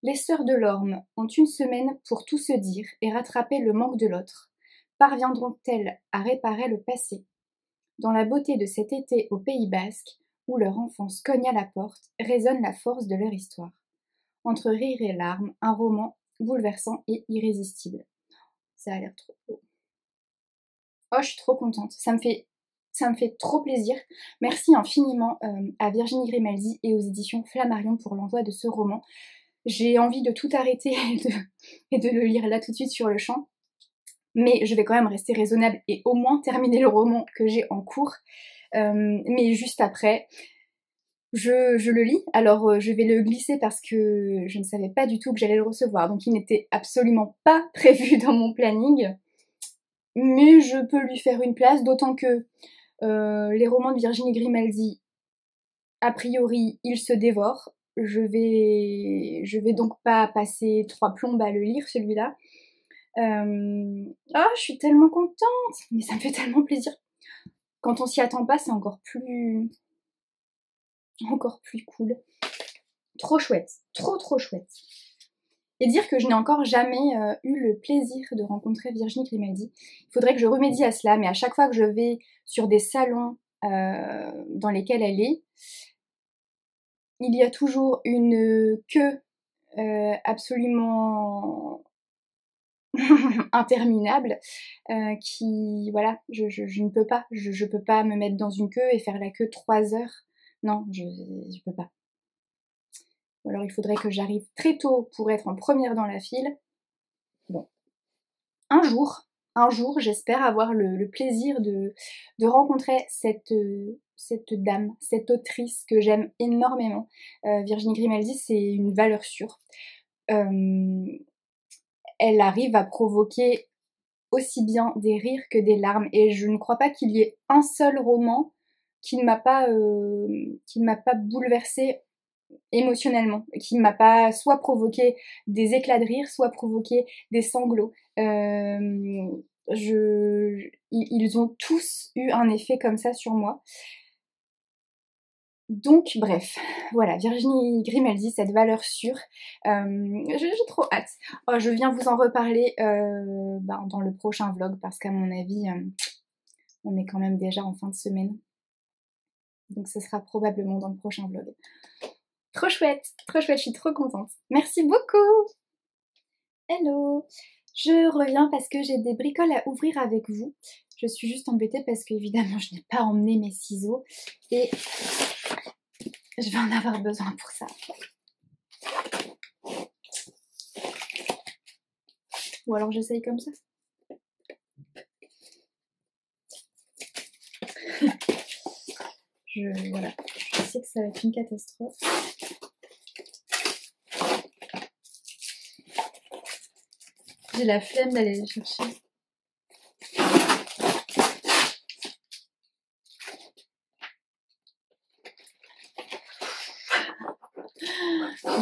Les sœurs Delorme ont une semaine pour tout se dire et rattraper le manque de l'autre. Parviendront-elles à réparer le passé? Dans la beauté de cet été au Pays Basque, où leur enfance cogne à la porte, résonne la force de leur histoire. Entre rire et larmes, un roman bouleversant et irrésistible. Ça a l'air trop beau. Oh, je suis trop contente. Ça me fait trop plaisir. Merci infiniment à Virginie Grimaldi et aux éditions Flammarion pour l'envoi de ce roman. J'ai envie de tout arrêter et de le lire là tout de suite sur le champ. Mais je vais quand même rester raisonnable et au moins terminer le roman que j'ai en cours. Mais juste après, je le lis. Alors je vais le glisser parce que je ne savais pas du tout que j'allais le recevoir. Donc il n'était absolument pas prévu dans mon planning. Mais je peux lui faire une place, d'autant que les romans de Virginie Grimaldi, a priori, ils se dévorent. Je vais donc pas passer 3 plombes à le lire, celui-là. Oh, je suis tellement contente, mais ça me fait tellement plaisir. Quand on s'y attend pas, c'est encore plus cool. Trop chouette, trop chouette. Et dire que je n'ai encore jamais eu le plaisir de rencontrer Virginie Grimaldi. Il faudrait que je remédie à cela, mais à chaque fois que je vais sur des salons dans lesquels elle est, il y a toujours une queue absolument interminable qui, voilà, je ne peux pas. Je peux pas me mettre dans une queue et faire la queue 3 heures. Non, je peux pas. Ou alors il faudrait que j'arrive très tôt pour être en première dans la file. Bon, un jour, j'espère avoir le plaisir de rencontrer cette dame, cette autrice que j'aime énormément. Virginie Grimaldi, c'est une valeur sûre. Elle arrive à provoquer aussi bien des rires que des larmes, et je ne crois pas qu'il y ait un seul roman qui ne m'a pas bouleversée émotionnellement, qui ne m'a pas soit provoqué des éclats de rire, soit provoqué des sanglots. Ils ont tous eu un effet comme ça sur moi. Donc bref, voilà, Virginie Grimaldi, cette valeur sûre, j'ai trop hâte. Oh, je viens vous en reparler dans le prochain vlog, parce qu'à mon avis, on est quand même déjà en fin de semaine. Donc ce sera probablement dans le prochain vlog. Trop chouette, je suis trop contente. Merci beaucoup. Hello, je reviens parce que j'ai des bricoles à ouvrir avec vous. Je suis juste embêtée parce qu'évidemment je n'ai pas emmené mes ciseaux et je vais en avoir besoin pour ça. Ou alors j'essaye comme ça. Voilà, je sais que ça va être une catastrophe. J'ai la flemme d'aller les chercher.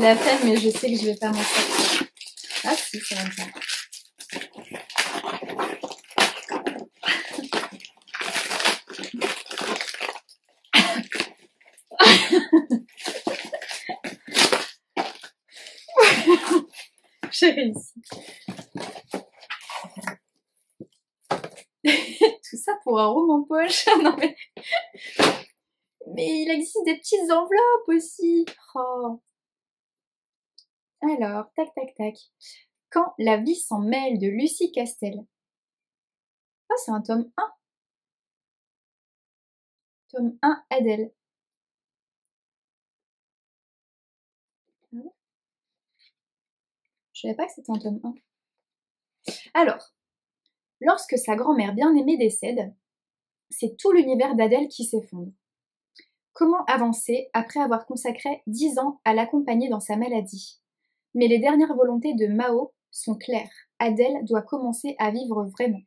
La flemme, mais je sais que je vais pas m'en sortir. Ah si, ça va me faire. J'ai réussi. Tout ça pour un roman poche. Non mais il existe des petites enveloppes aussi. Oh. Alors, tac tac tac. Quand la vie s'en mêle, de Lucie Castel. Ah, c'est un tome 1. Tome 1, Adèle. Je savais pas que c'était un tome 1. Alors, lorsque sa grand-mère bien-aimée décède, c'est tout l'univers d'Adèle qui s'effondre. Comment avancer après avoir consacré 10 ans à l'accompagner dans sa maladie? Mais les dernières volontés de Mao sont claires. Adèle doit commencer à vivre vraiment.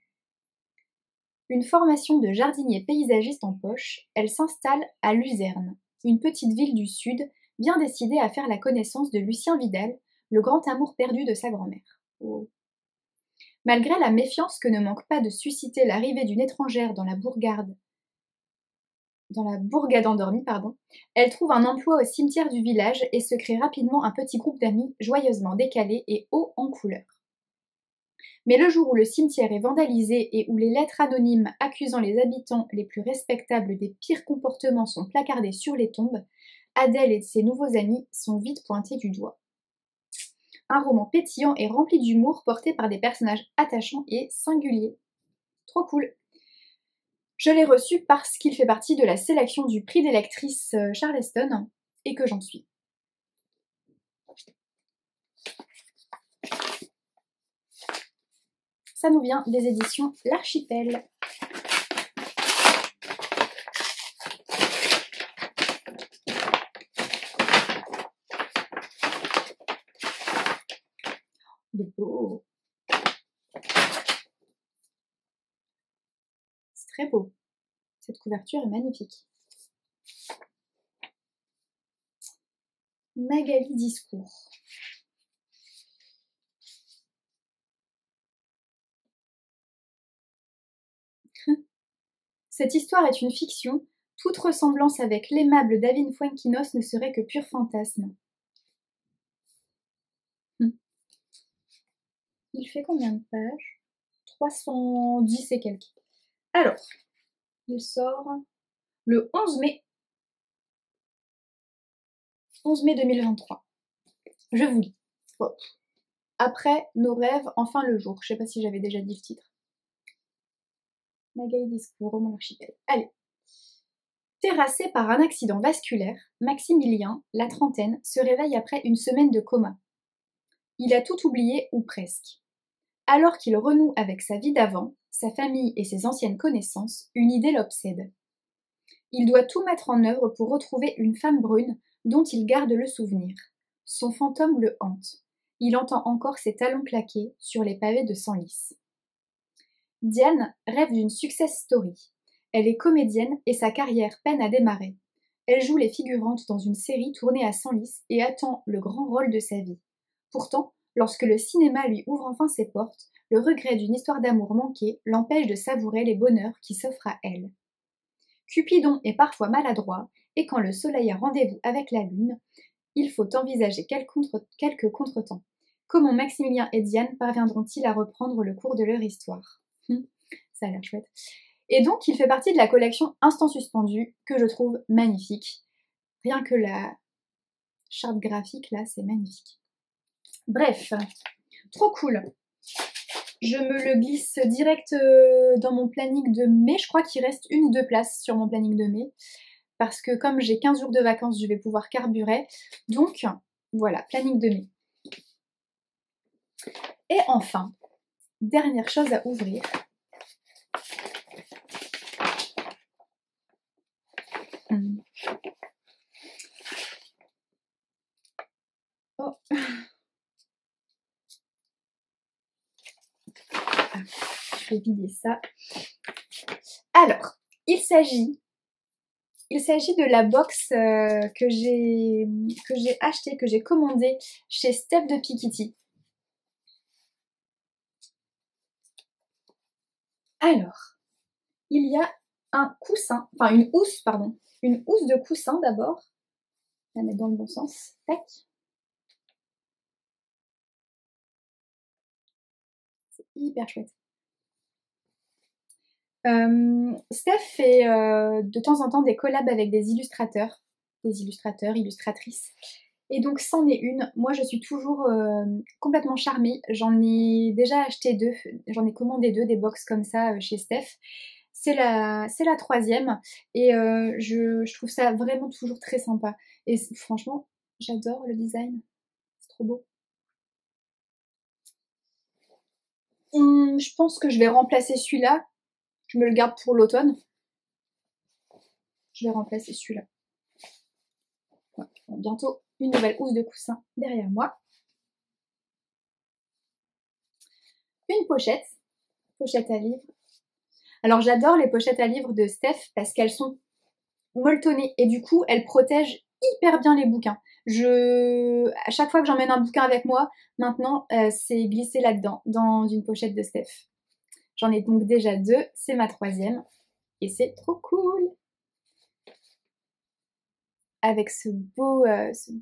Une formation de jardinier paysagiste en poche, elle s'installe à Luzerne, une petite ville du sud, bien décidée à faire la connaissance de Lucien Vidal, le grand amour perdu de sa grand-mère. Oh. Malgré la méfiance que ne manque pas de susciter l'arrivée d'une étrangère dans la bourgade endormie, elle trouve un emploi au cimetière du village et se crée rapidement un petit groupe d'amis joyeusement décalés et haut en couleur. Mais le jour où le cimetière est vandalisé et où les lettres anonymes accusant les habitants les plus respectables des pires comportements sont placardées sur les tombes, Adèle et ses nouveaux amis sont vite pointés du doigt. Un roman pétillant et rempli d'humour porté par des personnages attachants et singuliers. Trop cool! Je l'ai reçu parce qu'il fait partie de la sélection du prix des lectrices Charleston et que j'en suis. Ça nous vient des éditions L'Archipel. Il est beau. C'est très beau. Cette couverture est magnifique. Magali Discours. Cette histoire est une fiction. Toute ressemblance avec l'aimable David Fuenquinos ne serait que pur fantasme. Il fait combien de pages? 310 et quelques. Alors, il sort le 11 mai. 11 mai 2023. Je vous lis. Bon. Après nos rêves, enfin le jour. Je sais pas si j'avais déjà dit le titre. Magali Discours, roman L'Archipel. Allez. Terrassé par un accident vasculaire, Maximilien, la trentaine, se réveille après une semaine de coma. Il a tout oublié, ou presque. Alors qu'il renoue avec sa vie d'avant, sa famille et ses anciennes connaissances, une idée l'obsède. Il doit tout mettre en œuvre pour retrouver une femme brune dont il garde le souvenir. Son fantôme le hante. Il entend encore ses talons claquer sur les pavés de Senlis. Diane rêve d'une success story. Elle est comédienne et sa carrière peine à démarrer. Elle joue les figurantes dans une série tournée à Senlis et attend le grand rôle de sa vie. Pourtant, lorsque le cinéma lui ouvre enfin ses portes, le regret d'une histoire d'amour manquée l'empêche de savourer les bonheurs qui s'offrent à elle. Cupidon est parfois maladroit, et quand le soleil a rendez-vous avec la lune, il faut envisager quelques contretemps. Comment Maximilien et Diane parviendront-ils à reprendre le cours de leur histoire? Ça a l'air chouette. Et donc, il fait partie de la collection Instant Suspendu, que je trouve magnifique. Rien que la charte graphique, là, c'est magnifique. Bref, trop cool. Je me le glisse direct dans mon planning de mai. Je crois qu'il reste 1 ou 2 places sur mon planning de mai. Parce que comme j'ai 15 jours de vacances, je vais pouvoir carburer. Donc, voilà, planning de mai. Et enfin, dernière chose à ouvrir. Oh. Je vais vider ça. Alors, il s'agit de la box que j'ai achetée, que j'ai commandée chez Steph de Pikitty. Alors, il y a un coussin, enfin une housse de coussin d'abord. Je vais la mettre dans le bon sens. Tac. C'est hyper chouette. Steph fait de temps en temps des collabs avec des illustrateurs, illustratrices. Et donc c'en est une. Moi je suis toujours complètement charmée. J'en ai déjà acheté 2, j'en ai commandé 2 des box comme ça chez Steph. c'est la troisième et je trouve ça vraiment toujours très sympa. Et franchement, j'adore le design, c'est trop beau. Je pense que je vais remplacer celui-là, je me le garde pour l'automne. Je vais remplacer celui-là. Voilà. Bientôt une nouvelle housse de coussin derrière moi. Une pochette à livres. Alors j'adore les pochettes à livres de Steph parce qu'elles sont molletonnées et du coup elles protègent hyper bien les bouquins. À chaque fois que j'emmène un bouquin avec moi, maintenant c'est glissé là-dedans, dans une pochette de Steph. J'en ai donc déjà 2, c'est ma troisième et c'est trop cool. Avec ce beau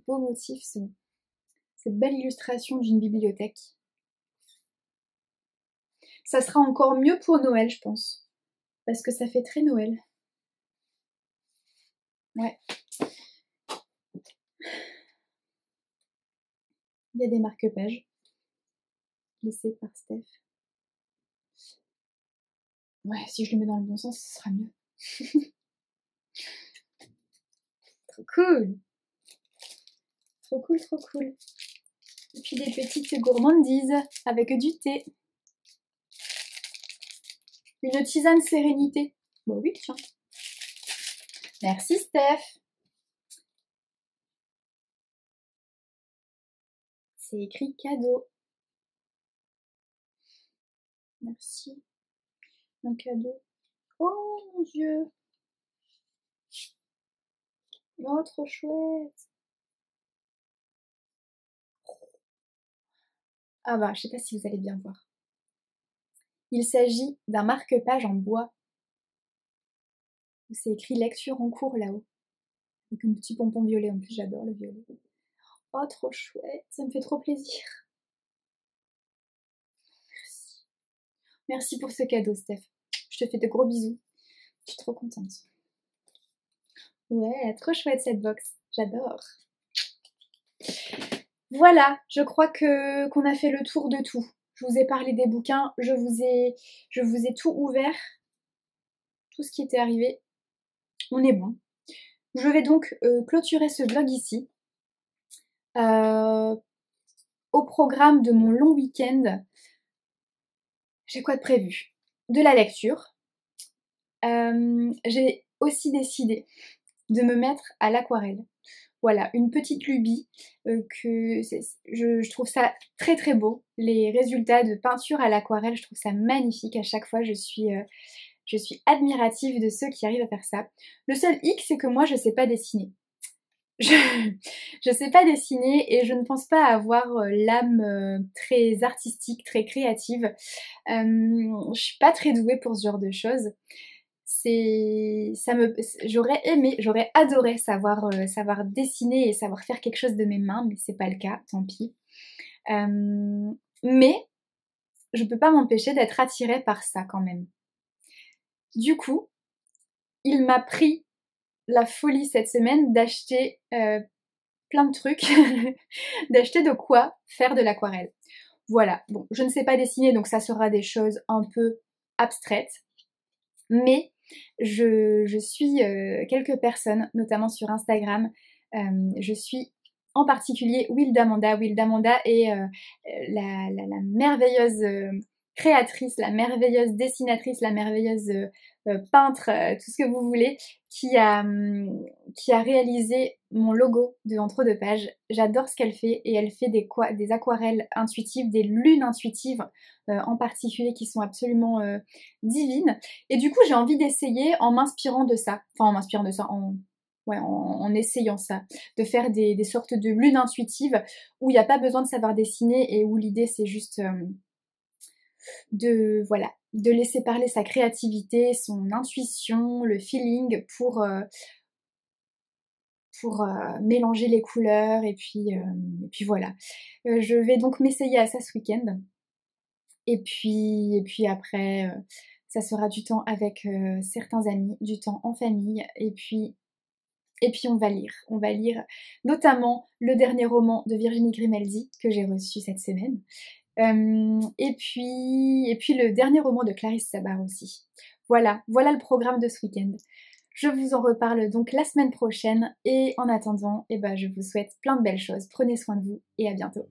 motif, cette belle illustration d'une bibliothèque. Ça sera encore mieux pour Noël, je pense. Parce que ça fait très Noël. Ouais. Il y a des marque-pages laissés par Steph. Ouais, si je le mets dans le bon sens, ce sera mieux. Trop cool. Trop cool, trop cool. Et puis des petites gourmandises avec du thé. Une tisane sérénité. Bon oui, tiens. Merci Steph. C'est écrit cadeau. Merci. Un cadeau. Oh mon Dieu. Oh, trop chouette. Ah bah, je sais pas si vous allez bien voir. Il s'agit d'un marque-page en bois. C'est écrit lecture en cours là-haut. Avec un petit pompon violet, en plus j'adore le violet. Oh, trop chouette, ça me fait trop plaisir. Merci. Merci pour ce cadeau, Steph. Je te fais de gros bisous. Je suis trop contente. Ouais, trop chouette cette box. J'adore. Voilà, je crois qu'on a fait le tour de tout. Je vous ai parlé des bouquins, je vous ai tout ouvert, tout ce qui était arrivé. On est bon. Je vais donc clôturer ce vlog ici. Au programme de mon long week-end, j'ai quoi de prévu? De la lecture. J'ai aussi décidé de me mettre à l'aquarelle. Voilà, une petite lubie que je trouve ça très très beau. Les résultats de peinture à l'aquarelle, je trouve ça magnifique. À chaque fois, je suis admirative de ceux qui arrivent à faire ça. Le seul hic, c'est que moi, je sais pas dessiner. Je sais pas dessiner et je ne pense pas avoir l'âme très artistique, très créative. Je suis pas très douée pour ce genre de choses. J'aurais adoré savoir dessiner et savoir faire quelque chose de mes mains, mais c'est pas le cas, tant pis. Mais je peux pas m'empêcher d'être attirée par ça quand même. Du coup, il m'a pris la folie cette semaine d'acheter plein de trucs, d'acheter de quoi faire de l'aquarelle. Voilà, bon, je ne sais pas dessiner, donc ça sera des choses un peu abstraites, mais je suis quelques personnes, notamment sur Instagram. Je suis en particulier Wildamanda. Wildamanda est la merveilleuse créatrice, la merveilleuse dessinatrice, la merveilleuse peintre, tout ce que vous voulez, qui a réalisé mon logo de Entre deux pages. J'adore ce qu'elle fait et elle fait des aquarelles intuitives, des lunes intuitives en particulier qui sont absolument divines. Et du coup, j'ai envie d'essayer en m'inspirant de ça, en essayant ça, de faire des sortes de lunes intuitives où il n'y a pas besoin de savoir dessiner et où l'idée c'est juste de laisser parler sa créativité, son intuition, le feeling pour mélanger les couleurs et puis voilà. Je vais donc m'essayer à ça ce week-end et puis après ça sera du temps avec certains amis, du temps en famille et puis on va lire notamment le dernier roman de Virginie Grimaldi que j'ai reçu cette semaine. Et puis le dernier roman de Clarisse Sabar aussi. Voilà le programme de ce week-end. Je vous en reparle donc la semaine prochaine et en attendant, je vous souhaite plein de belles choses. Prenez soin de vous et à bientôt.